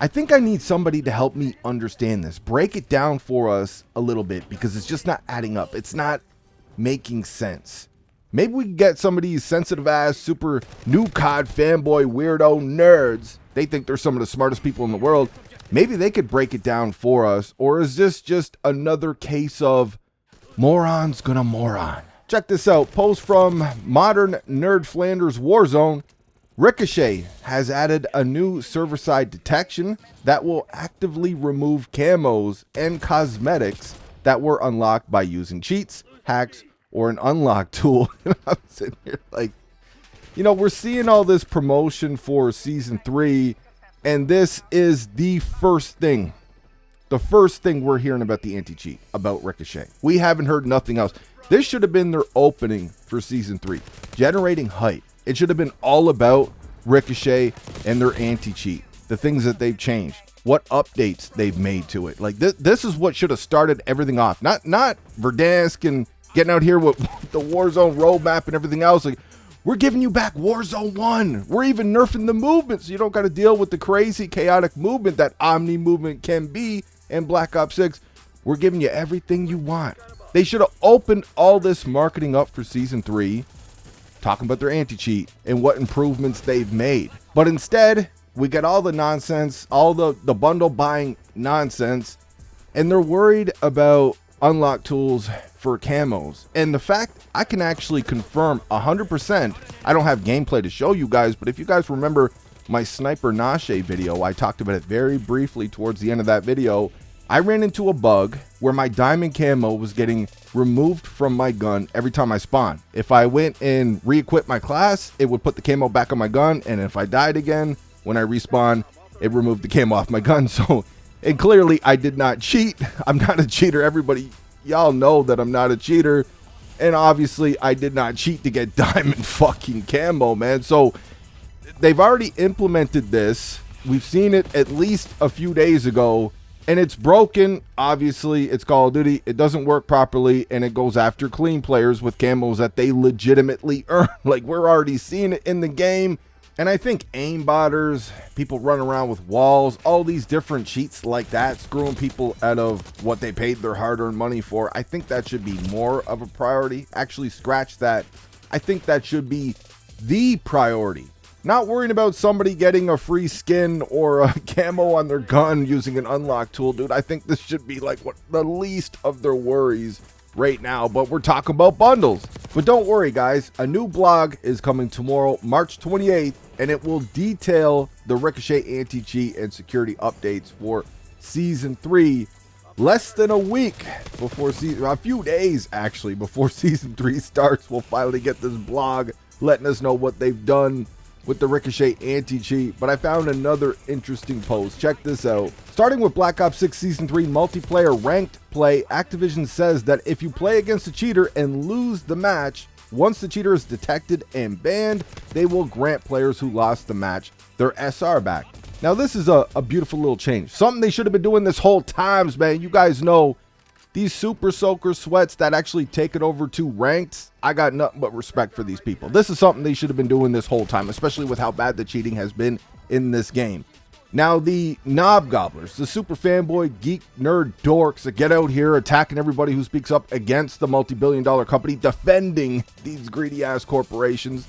I think I need somebody to help me understand this. Break it down for us a little bit, because it's just not adding up. It's not making sense. Maybe we can get some of these sensitive ass, super new COD fanboy weirdo nerds. They think they're some of the smartest people in the world. Maybe they could break it down for us. Or is this just another case of morons gonna moron? Check this out. Post from Modern Nerd Flanders Warzone. Ricochet has added a new server-side detection that will actively remove camos and cosmetics that were unlocked by using cheats, hacks, or an unlock tool. I'm sitting here like, you know, we're seeing all this promotion for Season 3, and this is the first thing we're hearing about the anti-cheat, about Ricochet. We haven't heard nothing else. This should have been their opening for Season 3, generating hype. It should have been all about Ricochet and their anti-cheat, the things that they've changed, what updates they've made to it. Like this is what should have started everything off. Not Verdansk and getting out here with the Warzone roadmap and everything else. Like, we're giving you back Warzone 1. We're even nerfing the movement, so you don't got to deal with the crazy, chaotic movement that Omni movement can be in Black Ops 6. We're giving you everything you want. They should have opened all this marketing up for Season 3, talking about their anti-cheat and what improvements they've made. But instead, we get all the nonsense, all the bundle buying nonsense, and they're worried about unlock tools for camos. And the fact I can actually confirm 100%, I don't have gameplay to show you guys, but if you guys remember my Sniper Nache video, I talked about it very briefly towards the end of that video. I ran into a bug where my diamond camo was getting removed from my gun every time I spawned. If I went and re-equipped my class, it would put the camo back on my gun, and if I died again, when I respawn, it removed the camo off my gun. So, and clearly I did not cheat. I'm not a cheater. Everybody, y'all know that I'm not a cheater. And obviously I did not cheat to get diamond fucking camo, man. So they've already implemented this. We've seen it at least a few days ago, and it's broken. Obviously, it's Call of Duty. It doesn't work properly, and it goes after clean players with camos that they legitimately earn. Like, we're already seeing it in the game. And I think aimbotters, people running around with walls, all these different cheats like that, screwing people out of what they paid their hard-earned money for, I think that should be more of a priority. Actually, scratch that. I think that should be the priority. Not worrying about somebody getting a free skin or a camo on their gun using an unlock tool, dude. I think this should be like what the least of their worries right now, but we're talking about bundles. But don't worry, guys. A new blog is coming tomorrow, March 28th, and it will detail the Ricochet anti-cheat and security updates for Season 3. Less than a week before a few days actually before Season 3 starts, we'll finally get this blog letting us know what they've done with the Ricochet anti-cheat. But I found another interesting post. Check this out. Starting with Black Ops 6 Season 3 multiplayer ranked play, Activision says that if you play against a cheater and lose the match, once the cheater is detected and banned, they will grant players who lost the match their SR back. Now, this is a beautiful little change. Something they should have been doing this whole time, man. You guys know these super soaker sweats that actually take it over to ranked. I got nothing but respect for these people. This is something they should have been doing this whole time, especially with how bad the cheating has been in this game. Now, the knob gobblers, the super fanboy, geek, nerd dorks that get out here attacking everybody who speaks up against the multi-billion-dollar company, defending these greedy-ass corporations,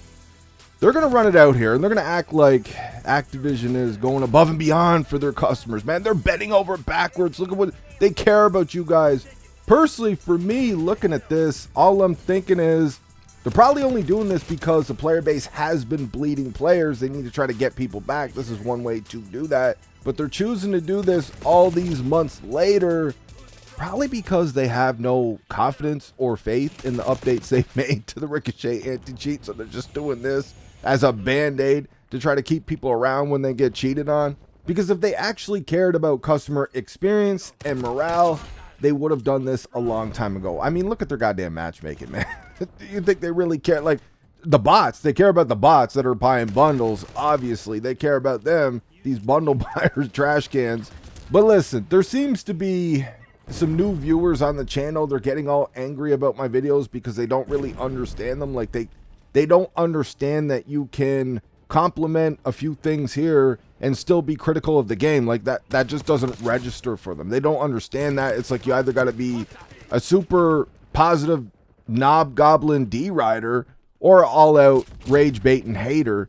they're going to run it out here, and they're going to act like Activision is going above and beyond for their customers. Man, they're bending over backwards. Look at what they care about you guys. Personally, for me, looking at this, all I'm thinking is they're probably only doing this because the player base has been bleeding players. They need to try to get people back. This is one way to do that. But they're choosing to do this all these months later, probably because they have no confidence or faith in the updates they've made to the Ricochet anti-cheat. So they're just doing this as a band-aid to try to keep people around when they get cheated on. Because if they actually cared about customer experience and morale, they would have done this a long time ago. I mean, look at their goddamn matchmaking, man. Do you think they really care? Like, the bots, they care about the bots that are buying bundles. Obviously, they care about them, these bundle buyers, trash cans. But listen, there seems to be some new viewers on the channel. They're getting all angry about my videos because they don't really understand them. Like, they don't understand that you can compliment a few things here and still be critical of the game. Like that just doesn't register for them. They don't understand that. It's like you either got to be a super positive knob goblin D-rider or all out rage bait and hater.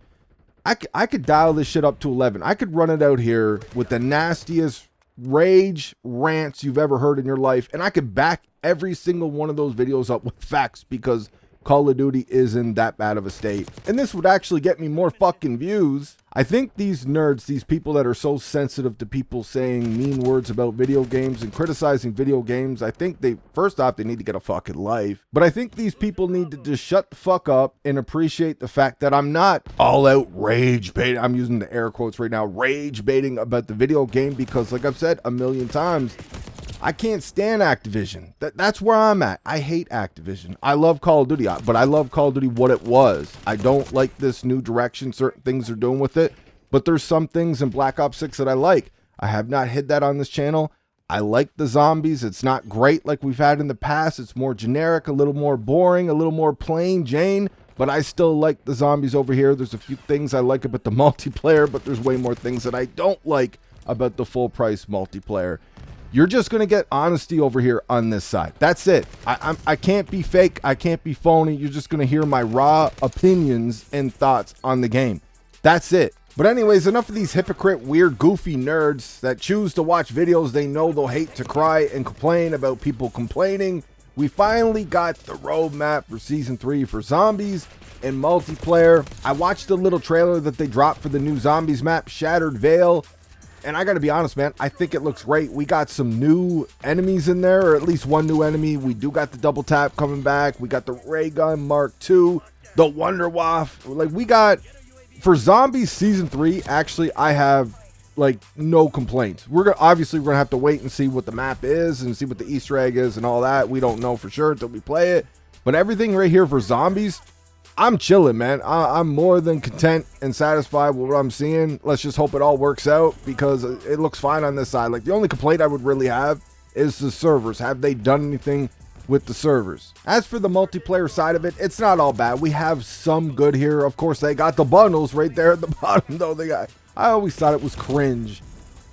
I could dial this shit up to 11. I could run it out here with the nastiest rage rants you've ever heard in your life, and I could back every single one of those videos up with facts, because Call of Duty is in that bad of a state. And this would actually get me more fucking views. I think these nerds, these people that are so sensitive to people saying mean words about video games and criticizing video games, I think first off, they need to get a fucking life. But I think these people need to just shut the fuck up and appreciate the fact that I'm not all out rage baiting. I'm using the air quotes right now, rage baiting about the video game, because like I've said a million times, I can't stand Activision. That's where I'm at. I hate Activision. I love Call of Duty, but I love Call of Duty what it was. I don't like this new direction certain things are doing with it, but there's some things in Black Ops 6 that I like. I have not hid that on this channel. I like the zombies. It's not great like we've had in the past. It's more generic, a little more boring, a little more plain Jane, but I still like the zombies over here. There's a few things I like about the multiplayer, but there's way more things that I don't like about the full price multiplayer. You're just going to get honesty over here on this side. That's it. I can't be fake. I can't be phony. You're just going to hear my raw opinions and thoughts on the game. That's it. But anyways, enough of these hypocrite, weird, goofy nerds that choose to watch videos they know they'll hate to cry and complain about people complaining. We finally got the roadmap for Season 3 for zombies and multiplayer. I watched the little trailer that they dropped for the new zombies map, Shattered Veil. And I gotta be honest, man, I think it looks great. We got some new enemies in there, or at least one new enemy. We do got the double tap coming back. We got the ray gun Mark II, the Wonder Waff. Like, we got, for Zombies Season 3, actually, I have, like, no complaints. Obviously, we're gonna have to wait and see what the map is and see what the Easter egg is and all that. We don't know for sure until we play it. But everything right here for Zombies, I'm chilling, man. I'm more than content and satisfied with what I'm seeing. Let's just hope it all works out, because it looks fine on this side. Like, the only complaint I would really have is the servers. Have they done anything with the servers? As for the multiplayer side of it, it's not all bad. We have some good here. Of course, they got the bundles right there at the bottom, though. I always thought it was cringe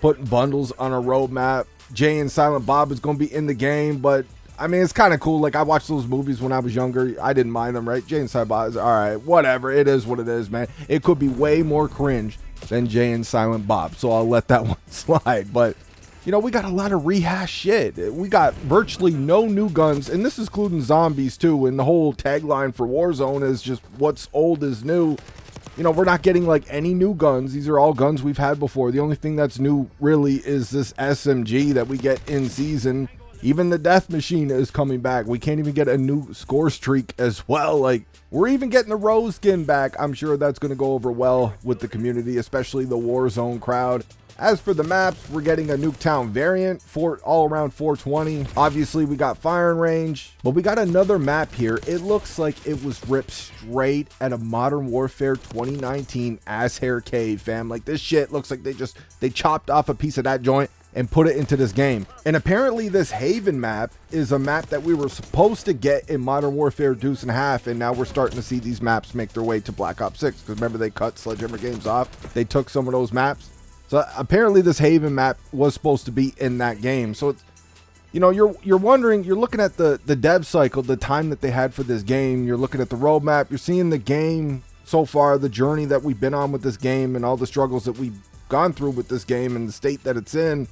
putting bundles on a roadmap. Jay and Silent Bob is going to be in the game, but I mean, it's kind of cool. Like, I watched those movies when I was younger. I didn't mind them, right? Jay and Silent Bob is all right. Whatever. It is what it is, man. It could be way more cringe than Jay and Silent Bob, so I'll let that one slide. But, you know, we got a lot of rehash shit. We got virtually no new guns, and this is including zombies, too. And the whole tagline for Warzone is just what's old is new. You know, we're not getting, like, any new guns. These are all guns we've had before. The only thing that's new, really, is this SMG that we get in season. Even the death machine is coming back. We can't even get a new score streak as well. Like, we're even getting the rose skin back. I'm sure that's going to go over well with the community, especially the Warzone crowd. As for the maps, we're getting a Nuketown variant, all around 420. Obviously, we got firing range, but we got another map here. It looks like it was ripped straight out of Modern Warfare 2019 Ass Hair Cave, fam. Like, this shit looks like they chopped off a piece of that joint and put it into this game. And apparently this Haven map is a map that we were supposed to get in Modern Warfare Deuce and a Half, and now we're starting to see these maps make their way to Black Ops 6, because remember, they cut Sledgehammer Games off. They took some of those maps. So apparently this Haven map was supposed to be in that game. So it's, you know, you're wondering, you're looking at the dev cycle, the time that they had for this game. You're looking at the roadmap. You're seeing the game so far, the journey that we've been on with this game, and all the struggles that we've gone through with this game and the state that it's in.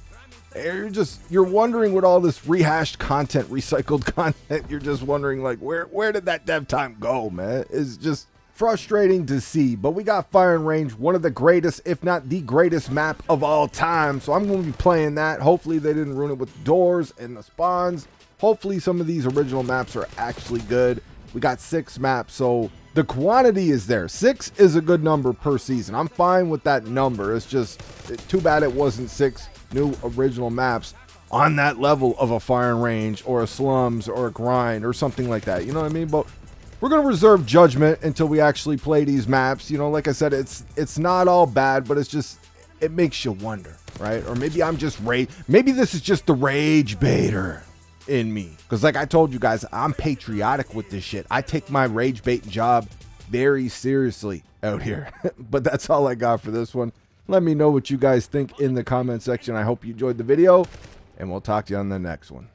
You're wondering with all this rehashed content, recycled content, you're just wondering, like, where did that dev time go, man? It's just frustrating to see. But we got firing range, one of the greatest, if not the greatest map of all time. So I'm going to be playing that. Hopefully they didn't ruin it with the doors and the spawns. Hopefully some of these original maps are actually good. We got 6 maps, so the quantity is there. 6 is a good number per season. I'm fine with that number. It's just too bad it wasn't 6 new original maps on that level of a firing range or a slums or a grind or something like that. You know what I mean? But we're going to reserve judgment until we actually play these maps. You know, like I said, it's not all bad, but it's just, it makes you wonder, right? Or maybe I'm just maybe this is just the rage baiter in me, because like I told you guys, I'm patriotic with this shit. I take my rage bait job very seriously out here. But that's all I got for this one. Let me know what you guys think in the comment section. I hope you enjoyed the video, and we'll talk to you on the next one.